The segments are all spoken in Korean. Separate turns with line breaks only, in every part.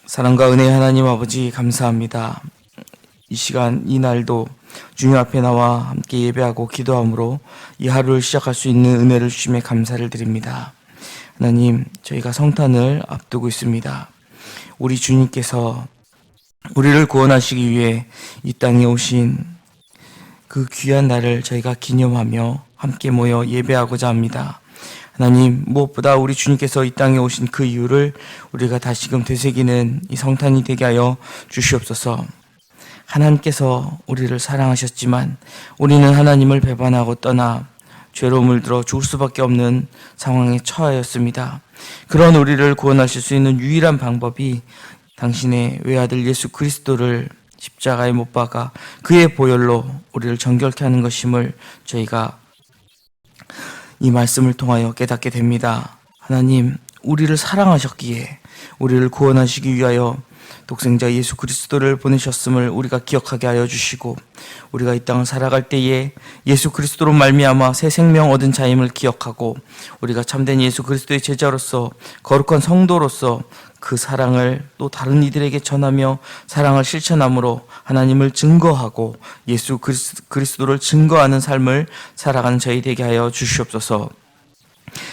사랑과 은혜의 하나님 아버지 감사합니다. 이 시간 이 날도 주님 앞에 나와 함께 예배하고 기도함으로 이 하루를 시작할 수 있는 은혜를 주심에 감사를 드립니다. 하나님, 저희가 성탄을 앞두고 있습니다. 우리 주님께서 우리를 구원하시기 위해 이 땅에 오신 그 귀한 날을 저희가 기념하며 함께 모여 예배하고자 합니다. 하나님, 무엇보다 우리 주님께서 이 땅에 오신 그 이유를 우리가 다시금 되새기는 이 성탄이 되게 하여 주시옵소서. 하나님께서 우리를 사랑하셨지만 우리는 하나님을 배반하고 떠나 죄로 물들어 죽을 수밖에 없는 상황에 처하였습니다. 그런 우리를 구원하실 수 있는 유일한 방법이 당신의 외아들 예수 그리스도를 십자가에 못 박아 그의 보혈로 우리를 정결케 하는 것임을 저희가 이 말씀을 통하여 깨닫게 됩니다. 하나님, 우리를 사랑하셨기에 우리를 구원하시기 위하여 독생자 예수 그리스도를 보내셨음을 우리가 기억하게 하여 주시고, 우리가 이 땅을 살아갈 때에 예수 그리스도로 말미암아 새 생명 얻은 자임을 기억하고, 우리가 참된 예수 그리스도의 제자로서 거룩한 성도로서 그 사랑을 또 다른 이들에게 전하며 사랑을 실천함으로 하나님을 증거하고 예수 그리스도를 증거하는 삶을 살아가는 저희 되게 하여 주시옵소서.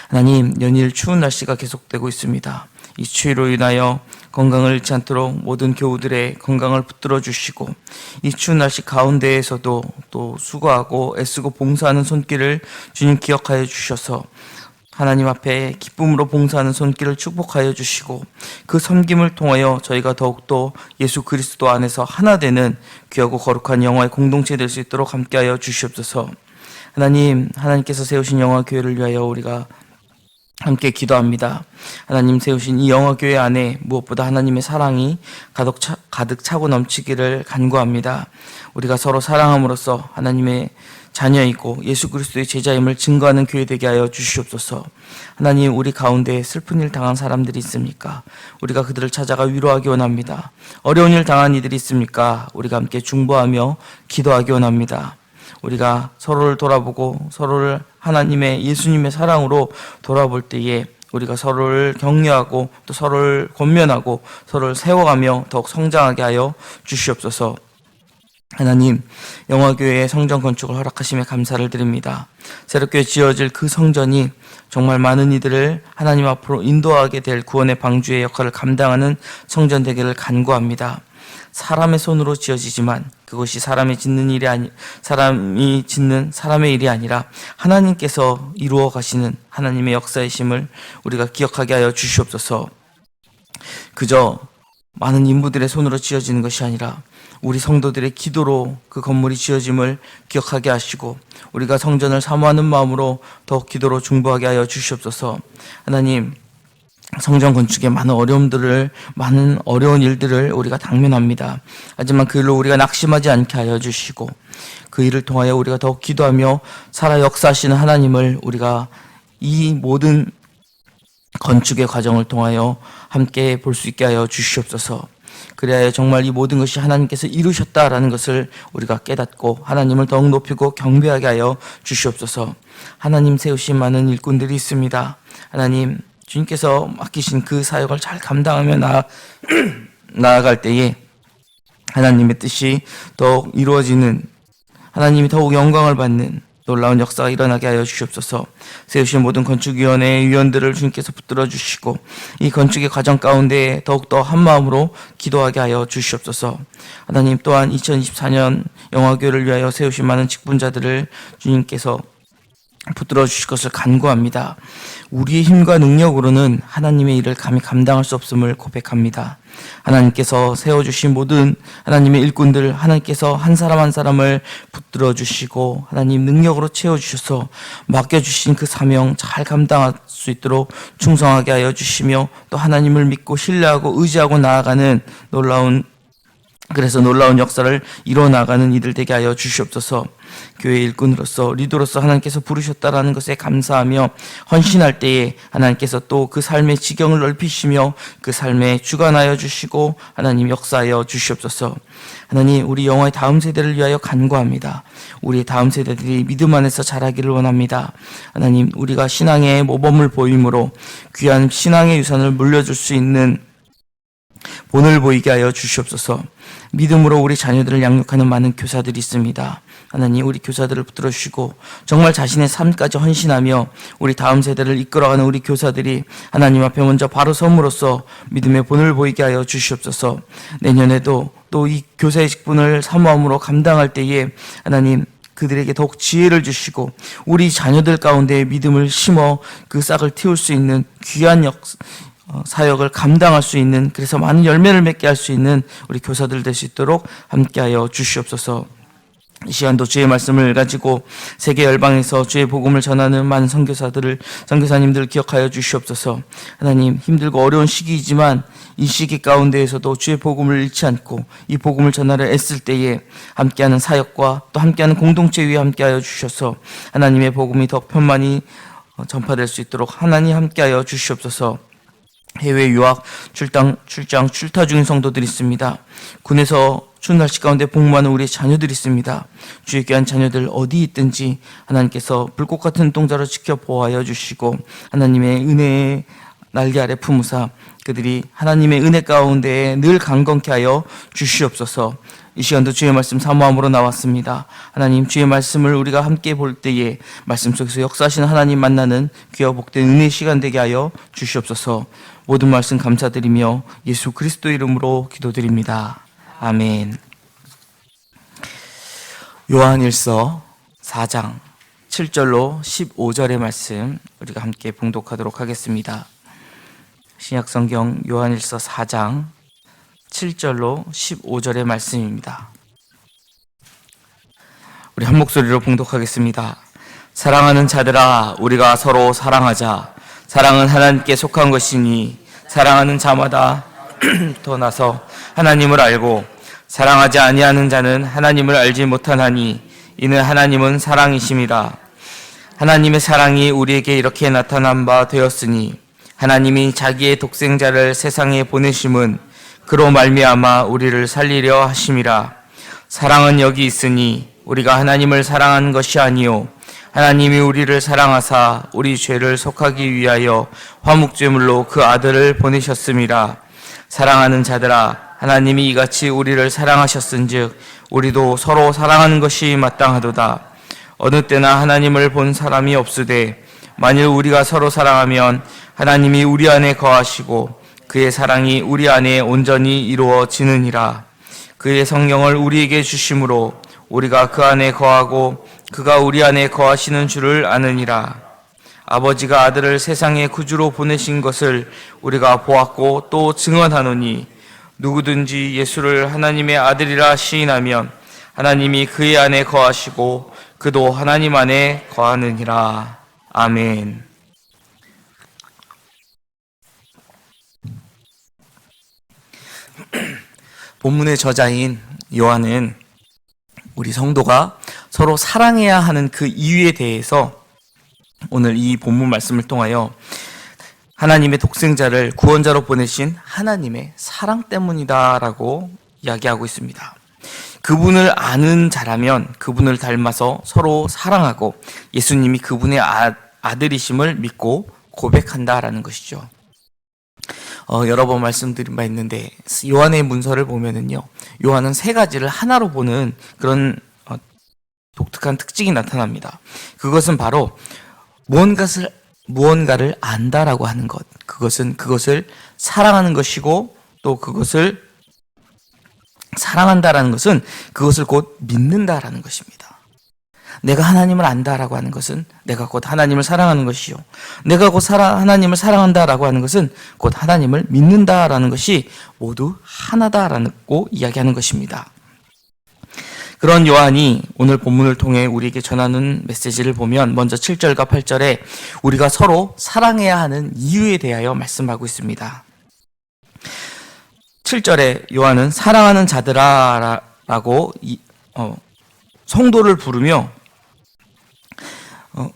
하나님, 연일 추운 날씨가 계속되고 있습니다. 이 추위로 인하여 건강을 잃지 않도록 모든 교우들의 건강을 붙들어 주시고, 이 추운 날씨 가운데에서도 또 수고하고 애쓰고 봉사하는 손길을 주님 기억하여 주셔서 하나님 앞에 기쁨으로 봉사하는 손길을 축복하여 주시고, 그 섬김을 통하여 저희가 더욱더 예수 그리스도 안에서 하나 되는 귀하고 거룩한 영화의 공동체 될 수 있도록 함께하여 주시옵소서. 하나님, 하나님께서 세우신 영화교회를 위하여 우리가 함께 기도합니다. 하나님 세우신 이 영화교회 안에 무엇보다 하나님의 사랑이 가득 차고 넘치기를 간구합니다. 우리가 서로 사랑함으로써 하나님의 자녀이고 예수 그리스도의 제자임을 증거하는 교회 되게 하여 주시옵소서. 하나님, 우리 가운데 슬픈 일 당한 사람들이 있습니까? 우리가 그들을 찾아가 위로하기 원합니다. 어려운 일 당한 이들이 있습니까? 우리가 함께 중보하며 기도하기 원합니다. 우리가 서로를 돌아보고 서로를 하나님의 예수님의 사랑으로 돌아볼 때에 우리가 서로를 격려하고 또 서로를 권면하고 서로를 세워가며 더욱 성장하게 하여 주시옵소서. 하나님, 영화교회의 성전 건축을 허락하심에 감사를 드립니다. 새롭게 지어질 그 성전이 정말 많은 이들을 하나님 앞으로 인도하게 될 구원의 방주의 역할을 감당하는 성전 되기를 간구합니다. 사람의 손으로 지어지지만 그것이 사람이 짓는 사람의 일이 아니라 하나님께서 이루어 가시는 하나님의 역사이심을 우리가 기억하게 하여 주시옵소서. 그저 많은 인부들의 손으로 지어지는 것이 아니라 우리 성도들의 기도로 그 건물이 지어짐을 기억하게 하시고, 우리가 성전을 사모하는 마음으로 더욱 기도로 중보하게 하여 주시옵소서. 하나님, 성전 건축에 많은 어려운 일들을 우리가 당면합니다. 하지만 그 일로 우리가 낙심하지 않게 하여 주시고, 그 일을 통하여 우리가 더욱 기도하며 살아 역사하시는 하나님을 우리가 이 모든 건축의 과정을 통하여 함께 볼 수 있게 하여 주시옵소서. 그래야 정말 이 모든 것이 하나님께서 이루셨다라는 것을 우리가 깨닫고 하나님을 더욱 높이고 경배하게 하여 주시옵소서. 하나님 세우신 많은 일꾼들이 있습니다. 하나님, 주님께서 맡기신 그 사역을 잘 감당하며 나아갈 때에 하나님의 뜻이 더욱 이루어지는, 하나님이 더욱 영광을 받는 놀라운 역사가 일어나게 하여 주시옵소서. 세우신 모든 건축위원회의 위원들을 주님께서 붙들어 주시고, 이 건축의 과정 가운데 더욱더 한마음으로 기도하게 하여 주시옵소서. 하나님, 또한 2024년 영화교회를 위하여 세우신 많은 직분자들을 주님께서 붙들어 주실 것을 간구합니다. 우리의 힘과 능력으로는 하나님의 일을 감히 감당할 수 없음을 고백합니다. 하나님께서 세워주신 모든 하나님의 일꾼들, 하나님께서 한 사람 한 사람을 붙들어 주시고 하나님 능력으로 채워주셔서 맡겨주신 그 사명 잘 감당할 수 있도록 충성하게 하여 주시며, 또 하나님을 믿고 신뢰하고 의지하고 나아가는 놀라운 역사를 이뤄나가는 이들 되게 하여 주시옵소서. 교회 일꾼으로서 리더로서 하나님께서 부르셨다라는 것에 감사하며 헌신할 때에 하나님께서 또 그 삶의 지경을 넓히시며 그 삶에 주관하여 주시고 하나님 역사하여 주시옵소서. 하나님, 우리 영화의 다음 세대를 위하여 간구합니다. 우리 다음 세대들이 믿음 안에서 자라기를 원합니다. 하나님, 우리가 신앙의 모범을 보임으로 귀한 신앙의 유산을 물려줄 수 있는 본을 보이게 하여 주시옵소서. 믿음으로 우리 자녀들을 양육하는 많은 교사들이 있습니다. 하나님, 우리 교사들을 붙들어 주시고 정말 자신의 삶까지 헌신하며 우리 다음 세대를 이끌어가는 우리 교사들이 하나님 앞에 먼저 바로 섬으로써 믿음의 본을 보이게 하여 주시옵소서. 내년에도 또 이 교사의 직분을 사모함으로 감당할 때에 하나님, 그들에게 더욱 지혜를 주시고 우리 자녀들 가운데 믿음을 심어 그 싹을 틔울 수 있는 귀한 사역을 감당할 수 있는, 그래서 많은 열매를 맺게 할 수 있는 우리 교사들 될 수 있도록 함께하여 주시옵소서. 이 시간도 주의 말씀을 가지고 세계 열방에서 주의 복음을 전하는 많은 선교사님들을 기억하여 주시옵소서. 하나님, 힘들고 어려운 시기이지만 이 시기 가운데에서도 주의 복음을 잃지 않고 이 복음을 전하려 애쓸 때에 함께하는 사역과 또 함께하는 공동체 위에 함께하여 주셔서 하나님의 복음이 더 편만히 전파될 수 있도록 하나님 함께하여 주시옵소서. 해외 유학, 출타 중인 성도들이 있습니다. 군에서 추운 날씨 가운데 복무하는 우리의 자녀들이 있습니다. 주의 귀한 자녀들 어디 있든지 하나님께서 불꽃 같은 눈동자로 지켜 보호하여 주시고 하나님의 은혜의 날개 아래 품으사 그들이 하나님의 은혜 가운데 늘 강건케 하여 주시옵소서. 이 시간도 주의 말씀 사모함으로 나왔습니다. 하나님, 주의 말씀을 우리가 함께 볼 때에 말씀 속에서 역사하시는 하나님 만나는 귀하 복된 은혜의 시간 되게 하여 주시옵소서. 모든 말씀 감사드리며 예수 그리스도 이름으로 기도드립니다. 아멘. 요한일서 4장 7절로 15절의 말씀 우리가 함께 봉독하도록 하겠습니다. 신약성경 요한일서 4장 7절로 15절의 말씀입니다. 우리 한 목소리로 봉독하겠습니다. 사랑하는 자들아, 우리가 서로 사랑하자. 사랑은 하나님께 속한 것이니 사랑하는 자마다 더 나서 하나님을 알고 사랑하지 아니하는 자는 하나님을 알지 못하나니 이는 하나님은 사랑이심이라. 하나님의 사랑이 우리에게 이렇게 나타난 바 되었으니 하나님이 자기의 독생자를 세상에 보내심은 그로 말미암아 우리를 살리려 하심이라. 사랑은 여기 있으니 우리가 하나님을 사랑한 것이 아니요 하나님이 우리를 사랑하사 우리 죄를 속하기 위하여 화목제물로 그 아들을 보내셨음이라. 사랑하는 자들아, 하나님이 이같이 우리를 사랑하셨은즉 우리도 서로 사랑하는 것이 마땅하도다. 어느 때나 하나님을 본 사람이 없으되 만일 우리가 서로 사랑하면 하나님이 우리 안에 거하시고 그의 사랑이 우리 안에 온전히 이루어지느니라. 그의 성령을 우리에게 주심으로 우리가 그 안에 거하고 그가 우리 안에 거하시는 줄을 아느니라. 아버지가 아들을 세상의 구주로 보내신 것을 우리가 보았고 또 증언하노니 누구든지 예수를 하나님의 아들이라 시인하면 하나님이 그의 안에 거하시고 그도 하나님 안에 거하느니라. 아멘. 본문의 저자인 요한은 우리 성도가 서로 사랑해야 하는 그 이유에 대해서 오늘 이 본문 말씀을 통하여 하나님의 독생자를 구원자로 보내신 하나님의 사랑 때문이다라고 이야기하고 있습니다. 그분을 아는 자라면 그분을 닮아서 서로 사랑하고 예수님이 그분의 아들이심을 믿고 고백한다라는 것이죠. 여러 번 말씀드린 바 있는데 요한의 문서를 보면은요, 요한은 세 가지를 하나로 보는 그런 독특한 특징이 나타납니다. 그것은 바로 무언가를 안다라고 하는 것, 그것을 사랑하는 것이고 또 그것을 사랑한다라는 것은 그것을 곧 믿는다라는 것입니다. 내가 하나님을 안다라고 하는 것은 내가 곧 하나님을 사랑하는 것이요, 내가 곧 하나님을 사랑한다라고 하는 것은 곧 하나님을 믿는다라는 것이 모두 하나다라고 이야기하는 것입니다. 그런 요한이 오늘 본문을 통해 우리에게 전하는 메시지를 보면 먼저 7절과 8절에 우리가 서로 사랑해야 하는 이유에 대하여 말씀하고 있습니다. 7절에 요한은 사랑하는 자들아 라고 성도를 부르며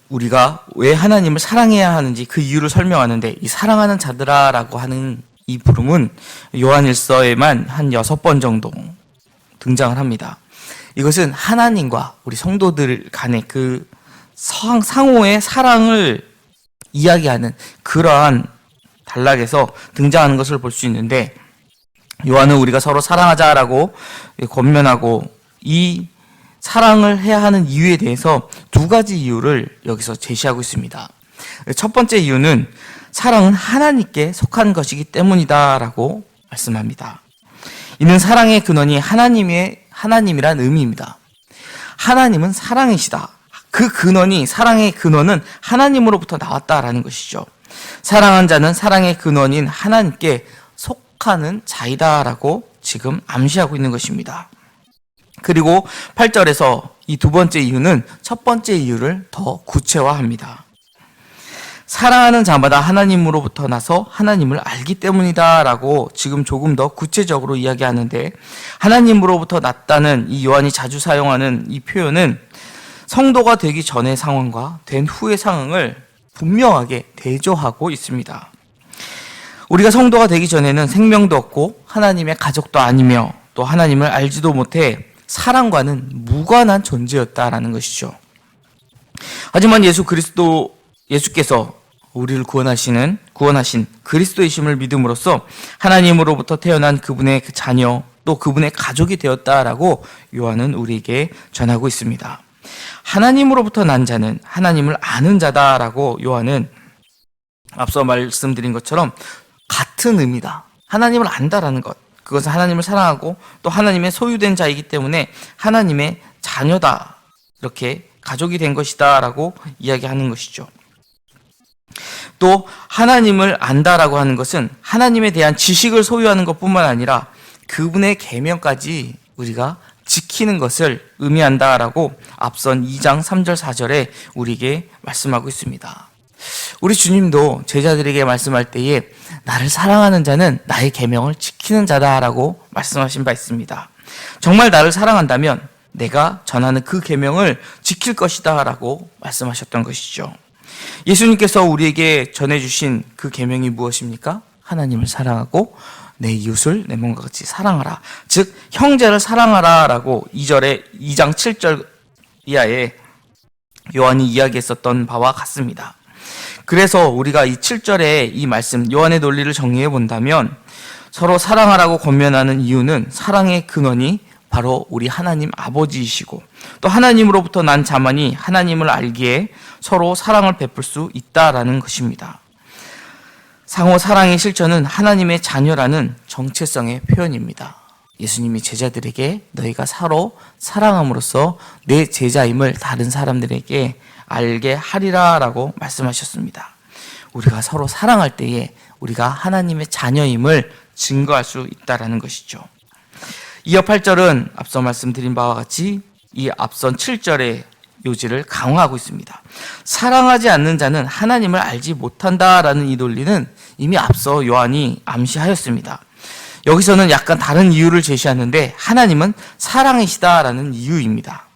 우리가 왜 하나님을 사랑해야 하는지 그 이유를 설명하는데, 이 사랑하는 자들아 라고 하는 이 부름은 요한일서에만 한 6번 정도 등장을 합니다. 이것은 하나님과 우리 성도들 간의 그 상호의 사랑을 이야기하는 그러한 단락에서 등장하는 것을 볼 수 있는데, 요한은 우리가 서로 사랑하자라고 권면하고 이 사랑을 해야 하는 이유에 대해서 두 가지 이유를 여기서 제시하고 있습니다. 첫 번째 이유는 사랑은 하나님께 속한 것이기 때문이다라고 말씀합니다. 이는 사랑의 근원이 하나님이란 의미입니다. 하나님은 사랑이시다. 그 근원이, 사랑의 근원은 하나님으로부터 나왔다라는 것이죠. 사랑한 자는 사랑의 근원인 하나님께 속하는 자이다라고 지금 암시하고 있는 것입니다. 그리고 8절에서 이 두 번째 이유는 첫 번째 이유를 더 구체화합니다. 사랑하는 자마다 하나님으로부터 나서 하나님을 알기 때문이다라고 지금 조금 더 구체적으로 이야기하는데, 하나님으로부터 났다는 이 요한이 자주 사용하는 이 표현은 성도가 되기 전의 상황과 된 후의 상황을 분명하게 대조하고 있습니다. 우리가 성도가 되기 전에는 생명도 없고 하나님의 가족도 아니며 또 하나님을 알지도 못해 사랑과는 무관한 존재였다라는 것이죠. 하지만 예수께서 우리를 구원하신 그리스도이심을 믿음으로써 하나님으로부터 태어난 그분의 그 자녀 또 그분의 가족이 되었다라고 요한은 우리에게 전하고 있습니다. 하나님으로부터 난 자는 하나님을 아는 자다라고 요한은 앞서 말씀드린 것처럼 같은 의미다. 하나님을 안다라는 것. 그것은 하나님을 사랑하고 또 하나님의 소유된 자이기 때문에 하나님의 자녀다. 이렇게 가족이 된 것이다 라고 이야기하는 것이죠. 또 하나님을 안다라고 하는 것은 하나님에 대한 지식을 소유하는 것뿐만 아니라 그분의 계명까지 우리가 지키는 것을 의미한다라고 앞선 2장 3절 4절에 우리에게 말씀하고 있습니다. 우리 주님도 제자들에게 말씀할 때에 나를 사랑하는 자는 나의 계명을 지키는 자다라고 말씀하신 바 있습니다. 정말 나를 사랑한다면 내가 전하는 그 계명을 지킬 것이다라고 말씀하셨던 것이죠. 예수님께서 우리에게 전해주신 그 계명이 무엇입니까? 하나님을 사랑하고 내 이웃을 내 몸과 같이 사랑하라. 즉 형제를 사랑하라라고 2장 7절 이하에 요한이 이야기했었던 바와 같습니다. 그래서 우리가 이 7절의 이 말씀, 요한의 논리를 정리해 본다면 서로 사랑하라고 권면하는 이유는 사랑의 근원이 바로 우리 하나님 아버지이시고 또 하나님으로부터 난 자만이 하나님을 알기에 서로 사랑을 베풀 수 있다라는 것입니다. 상호 사랑의 실천은 하나님의 자녀라는 정체성의 표현입니다. 예수님이 제자들에게 너희가 서로 사랑함으로써 내 제자임을 다른 사람들에게 알게 하리라 라고 말씀하셨습니다. 우리가 서로 사랑할 때에 우리가 하나님의 자녀임을 증거할 수 있다는 것이죠. 이어 8절은 앞서 말씀드린 바와 같이 이 앞선 7절의 요지를 강화하고 있습니다. 사랑하지 않는 자는 하나님을 알지 못한다라는 이 논리는 이미 앞서 요한이 암시하였습니다. 여기서는 약간 다른 이유를 제시하는데 하나님은 사랑이시다라는 이유입니다.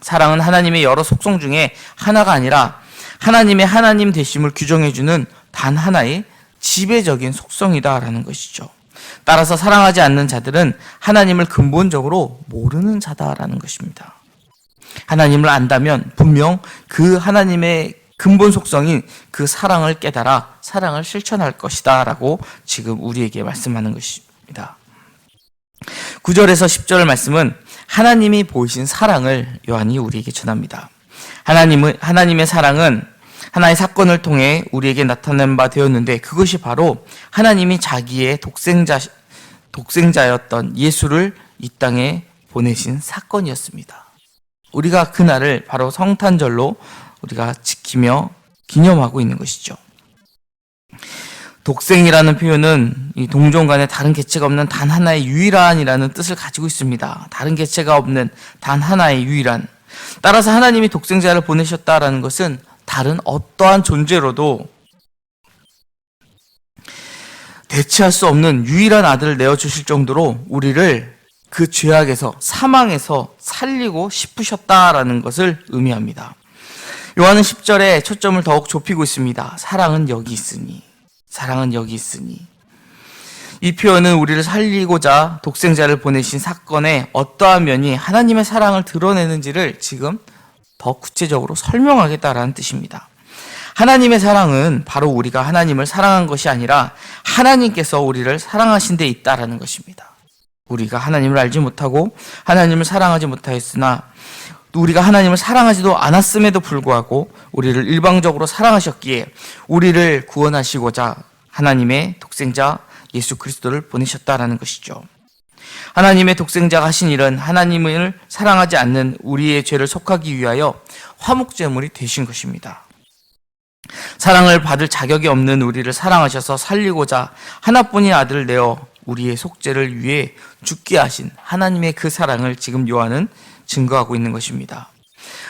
사랑은 하나님의 여러 속성 중에 하나가 아니라 하나님의 하나님 되심을 규정해주는 단 하나의 지배적인 속성이다라는 것이죠. 따라서 사랑하지 않는 자들은 하나님을 근본적으로 모르는 자다라는 것입니다. 하나님을 안다면 분명 그 하나님의 근본 속성인 그 사랑을 깨달아 사랑을 실천할 것이다 라고 지금 우리에게 말씀하는 것입니다. 9절에서 10절 말씀은 하나님이 보이신 사랑을 요한이 우리에게 전합니다. 하나님의 사랑은 하나의 사건을 통해 우리에게 나타낸 바 되었는데 그것이 바로 하나님이 자기의 독생자였던 예수를 이 땅에 보내신 사건이었습니다. 우리가 그날을 바로 성탄절로 우리가 지키며 기념하고 있는 것이죠. 독생이라는 표현은 이 동종 간에 다른 개체가 없는 단 하나의 유일한이라는 뜻을 가지고 있습니다. 다른 개체가 없는 단 하나의 유일한. 따라서 하나님이 독생자를 보내셨다라는 것은 다른 어떠한 존재로도 대체할 수 없는 유일한 아들을 내어주실 정도로 우리를 그 죄악에서 사망에서 살리고 싶으셨다라는 것을 의미합니다. 요한은 10절에 초점을 더욱 좁히고 있습니다. 사랑은 여기 있으니. 이 표현은 우리를 살리고자 독생자를 보내신 사건의 어떠한 면이 하나님의 사랑을 드러내는지를 지금 더 구체적으로 설명하겠다라는 뜻입니다. 하나님의 사랑은 바로 우리가 하나님을 사랑한 것이 아니라 하나님께서 우리를 사랑하신 데 있다라는 것입니다. 우리가 하나님을 알지 못하고 하나님을 사랑하지 못하였으나 우리가 하나님을 사랑하지도 않았음에도 불구하고 우리를 일방적으로 사랑하셨기에 우리를 구원하시고자 하나님의 독생자 예수 그리스도를 보내셨다라는 것이죠. 하나님의 독생자가 하신 일은 하나님을 사랑하지 않는 우리의 죄를 속하기 위하여 화목제물이 되신 것입니다. 사랑을 받을 자격이 없는 우리를 사랑하셔서 살리고자 하나뿐인 아들을 내어 우리의 속죄를 위해 죽게 하신 하나님의 그 사랑을 지금 요한은 증거하고 있는 것입니다.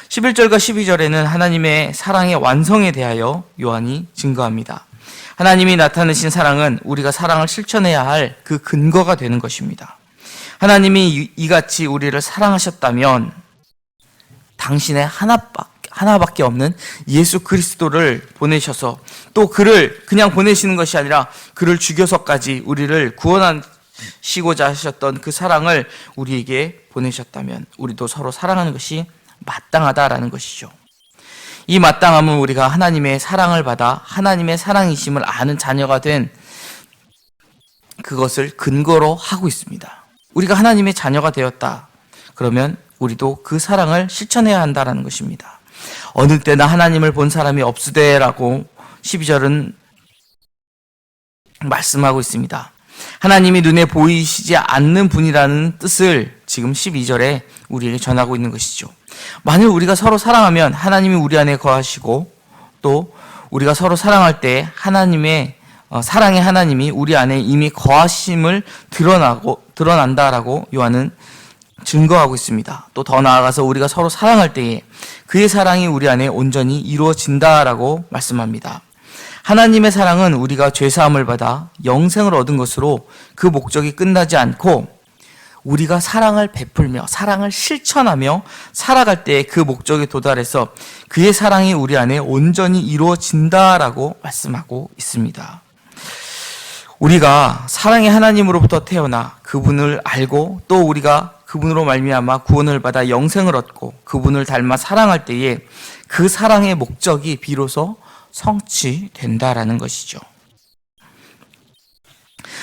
11절과 12절에는 하나님의 사랑의 완성에 대하여 요한이 증거합니다. 하나님이 나타내신 사랑은 우리가 사랑을 실천해야 할 그 근거가 되는 것입니다. 하나님이 이같이 우리를 사랑하셨다면 당신의 하나밖에 없는 예수 그리스도를 보내셔서 또 그를 그냥 보내시는 것이 아니라 그를 죽여서까지 우리를 구원하시고자 하셨던 그 사랑을 우리에게 보내셨다면 우리도 서로 사랑하는 것이 마땅하다라는 것이죠. 이 마땅함은 우리가 하나님의 사랑을 받아 하나님의 사랑이심을 아는 자녀가 된 그것을 근거로 하고 있습니다. 우리가 하나님의 자녀가 되었다. 그러면 우리도 그 사랑을 실천해야 한다라는 것입니다. 어느 때나 하나님을 본 사람이 없으되라고 12절은 말씀하고 있습니다. 하나님이 눈에 보이시지 않는 분이라는 뜻을 지금 12절에 우리에게 전하고 있는 것이죠. 만일 우리가 서로 사랑하면 하나님이 우리 안에 거하시고 또 우리가 서로 사랑할 때 하나님의 사랑의 하나님이 우리 안에 이미 거하심을 드러난다라고 요한은 증거하고 있습니다. 또 더 나아가서 우리가 서로 사랑할 때에 그의 사랑이 우리 안에 온전히 이루어진다라고 말씀합니다. 하나님의 사랑은 우리가 죄사함을 받아 영생을 얻은 것으로 그 목적이 끝나지 않고 우리가 사랑을 베풀며 사랑을 실천하며 살아갈 때에 그 목적에 도달해서 그의 사랑이 우리 안에 온전히 이루어진다라고 말씀하고 있습니다. 우리가 사랑의 하나님으로부터 태어나 그분을 알고 또 우리가 그분으로 말미암아 구원을 받아 영생을 얻고 그분을 닮아 사랑할 때에 그 사랑의 목적이 비로소 성취된다라는 것이죠.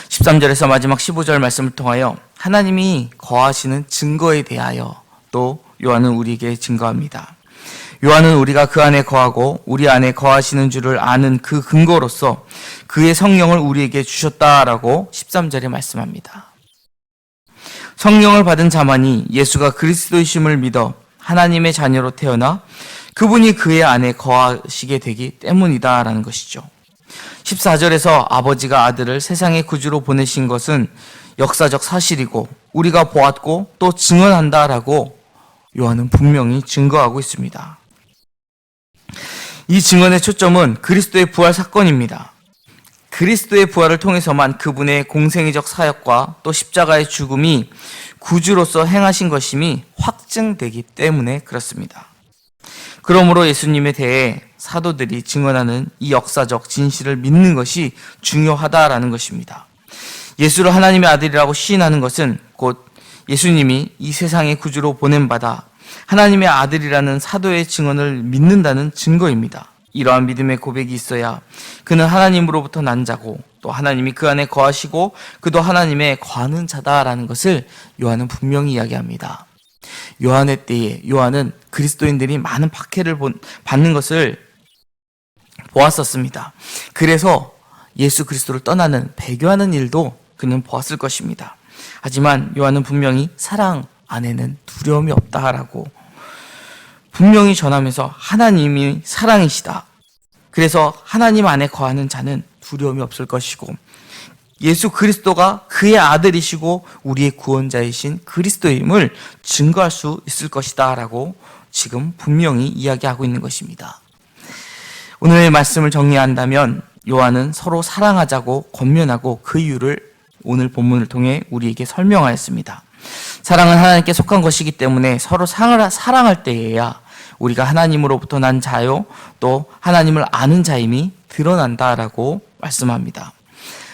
13절에서 마지막 15절 말씀을 통하여 하나님이 거하시는 증거에 대하여 또 요한은 우리에게 증거합니다. 요한은 우리가 그 안에 거하고 우리 안에 거하시는 줄을 아는 그 근거로서 그의 성령을 우리에게 주셨다라고 13절에 말씀합니다. 성령을 받은 자만이 예수가 그리스도이심을 믿어 하나님의 자녀로 태어나 그분이 그의 안에 거하시게 되기 때문이다라는 것이죠. 14절에서 아버지가 아들을 세상의 구주로 보내신 것은 역사적 사실이고 우리가 보았고 또 증언한다라고 요한은 분명히 증거하고 있습니다. 이 증언의 초점은 그리스도의 부활 사건입니다. 그리스도의 부활을 통해서만 그분의 공생애적 사역과 또 십자가의 죽음이 구주로서 행하신 것임이 확증되기 때문에 그렇습니다. 그러므로 예수님에 대해 사도들이 증언하는 이 역사적 진실을 믿는 것이 중요하다라는 것입니다. 예수를 하나님의 아들이라고 시인하는 것은 곧 예수님이 이 세상의 구주로 보냄받아 하나님의 아들이라는 사도의 증언을 믿는다는 증거입니다. 이러한 믿음의 고백이 있어야 그는 하나님으로부터 난 자고 또 하나님이 그 안에 거하시고 그도 하나님의 거하는 자다라는 것을 요한은 분명히 이야기합니다. 요한의 때에 요한은 그리스도인들이 많은 박해를 받는 것을 보았었습니다. 그래서 예수 그리스도를 떠나는 배교하는 일도 그는 보았을 것입니다. 하지만 요한은 분명히 사랑 안에는 두려움이 없다라고 분명히 전하면서 하나님이 사랑이시다. 그래서 하나님 안에 거하는 자는 두려움이 없을 것이고 예수 그리스도가 그의 아들이시고 우리의 구원자이신 그리스도임을 증거할 수 있을 것이다 라고 지금 분명히 이야기하고 있는 것입니다. 오늘의 말씀을 정리한다면 요한은 서로 사랑하자고 권면하고 그 이유를 오늘 본문을 통해 우리에게 설명하였습니다. 사랑은 하나님께 속한 것이기 때문에 서로 사랑할 때에야 우리가 하나님으로부터 난 자요 또 하나님을 아는 자임이 드러난다라고 말씀합니다.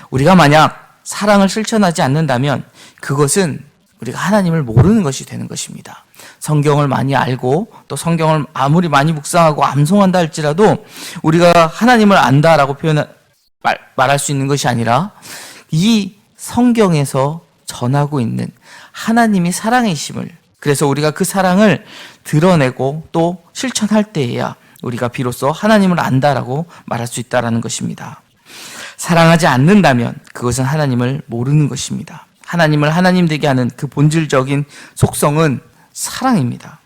우리가 만약 사랑을 실천하지 않는다면 그것은 우리가 하나님을 모르는 것이 되는 것입니다. 성경을 많이 알고 또 성경을 아무리 많이 묵상하고 암송한다 할지라도 우리가 하나님을 안다라고 말할 수 있는 것이 아니라 이 성경에서 전하고 있는 하나님이 사랑이심을, 그래서 우리가 그 사랑을 드러내고 또 실천할 때에야 우리가 비로소 하나님을 안다라고 말할 수 있다라는 것입니다. 사랑하지 않는다면 그것은 하나님을 모르는 것입니다. 하나님을 하나님 되게 하는 그 본질적인 속성은 사랑입니다.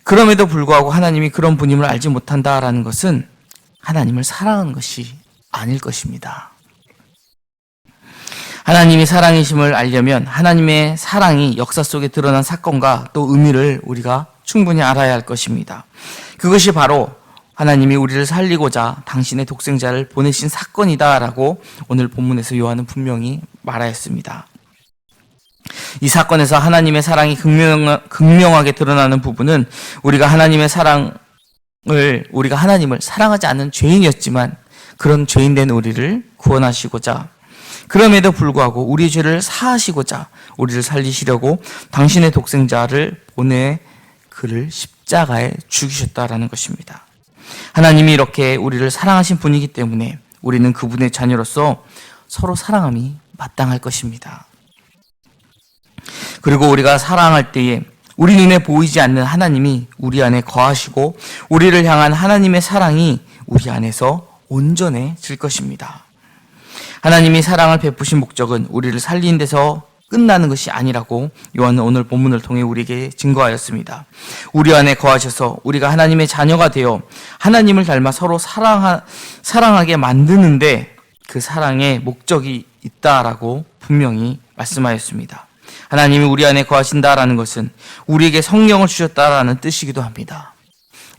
그럼에도 불구하고 하나님이 그런 분임을 알지 못한다라는 것은 하나님을 사랑하는 것이 아닐 것입니다. 하나님이 사랑이심을 알려면 하나님의 사랑이 역사 속에 드러난 사건과 또 의미를 우리가 충분히 알아야 할 것입니다. 그것이 바로 하나님이 우리를 살리고자 당신의 독생자를 보내신 사건이다라고 오늘 본문에서 요한은 분명히 말하였습니다. 이 사건에서 하나님의 사랑이 극명하게 드러나는 부분은 우리가 하나님을 사랑하지 않는 죄인이었지만 그런 죄인된 우리를 구원하시고자, 그럼에도 불구하고 우리의 죄를 사하시고자 우리를 살리시려고 당신의 독생자를 보내 그를 십자가에 죽이셨다라는 것입니다. 하나님이 이렇게 우리를 사랑하신 분이기 때문에 우리는 그분의 자녀로서 서로 사랑함이 마땅할 것입니다. 그리고 우리가 사랑할 때에 우리 눈에 보이지 않는 하나님이 우리 안에 거하시고 우리를 향한 하나님의 사랑이 우리 안에서 온전해질 것입니다. 하나님이 사랑을 베푸신 목적은 우리를 살리는 데서 끝나는 것이 아니라고 요한은 오늘 본문을 통해 우리에게 증거하였습니다. 우리 안에 거하셔서 우리가 하나님의 자녀가 되어 하나님을 닮아 서로 사랑하게 만드는데 그 사랑의 목적이 있다라고 분명히 말씀하였습니다. 하나님이 우리 안에 거하신다라는 것은 우리에게 성령을 주셨다라는 뜻이기도 합니다.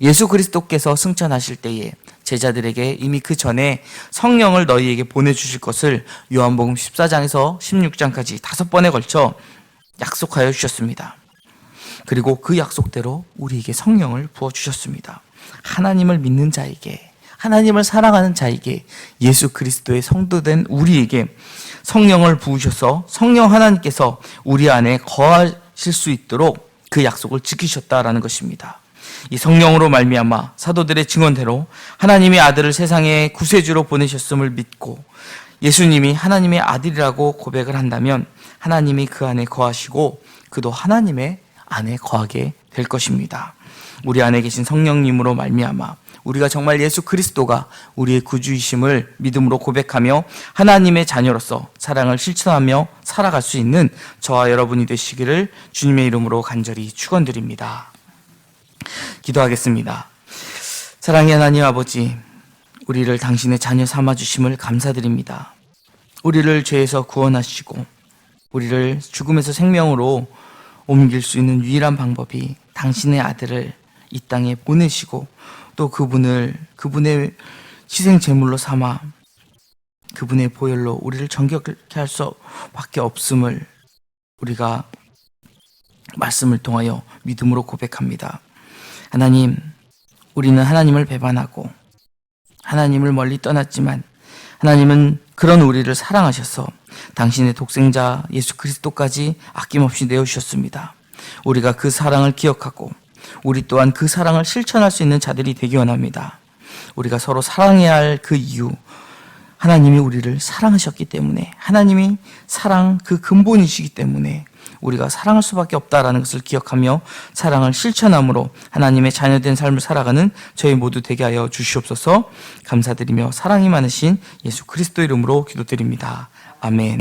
예수 그리스도께서 승천하실 때에 제자들에게 이미 그 전에 성령을 너희에게 보내주실 것을 요한복음 14장에서 16장까지 5번에 걸쳐 약속하여 주셨습니다. 그리고 그 약속대로 우리에게 성령을 부어주셨습니다. 하나님을 믿는 자에게, 하나님을 사랑하는 자에게, 예수 그리스도의 성도된 우리에게 성령을 부으셔서 성령 하나님께서 우리 안에 거하실 수 있도록 그 약속을 지키셨다라는 것입니다. 이 성령으로 말미암아 사도들의 증언대로 하나님의 아들을 세상에 구세주로 보내셨음을 믿고 예수님이 하나님의 아들이라고 고백을 한다면 하나님이 그 안에 거하시고 그도 하나님의 안에 거하게 될 것입니다. 우리 안에 계신 성령님으로 말미암아 우리가 정말 예수 그리스도가 우리의 구주이심을 믿음으로 고백하며 하나님의 자녀로서 사랑을 실천하며 살아갈 수 있는 저와 여러분이 되시기를 주님의 이름으로 간절히 축원드립니다. 기도하겠습니다. 사랑의 하나님 아버지, 우리를 당신의 자녀 삼아주심을 감사드립니다. 우리를 죄에서 구원하시고 우리를 죽음에서 생명으로 옮길 수 있는 유일한 방법이 당신의 아들을 이 땅에 보내시고 또 그분의 희생 제물로 삼아 그분의 보혈로 우리를 정결케 할 수밖에 없음을 우리가 말씀을 통하여 믿음으로 고백합니다. 하나님, 우리는 하나님을 배반하고 하나님을 멀리 떠났지만 하나님은 그런 우리를 사랑하셔서 당신의 독생자 예수 그리스도까지 아낌없이 내어주셨습니다. 우리가 그 사랑을 기억하고 우리 또한 그 사랑을 실천할 수 있는 자들이 되기 원합니다. 우리가 서로 사랑해야 할 그 이유, 하나님이 우리를 사랑하셨기 때문에, 하나님이 사랑 그 근본이시기 때문에 우리가 사랑할 수밖에 없다라는 것을 기억하며 사랑을 실천함으로 하나님의 자녀된 삶을 살아가는 저희 모두 되게 하여 주시옵소서. 감사드리며 사랑이 많으신 예수 그리스도 이름으로 기도드립니다. 아멘.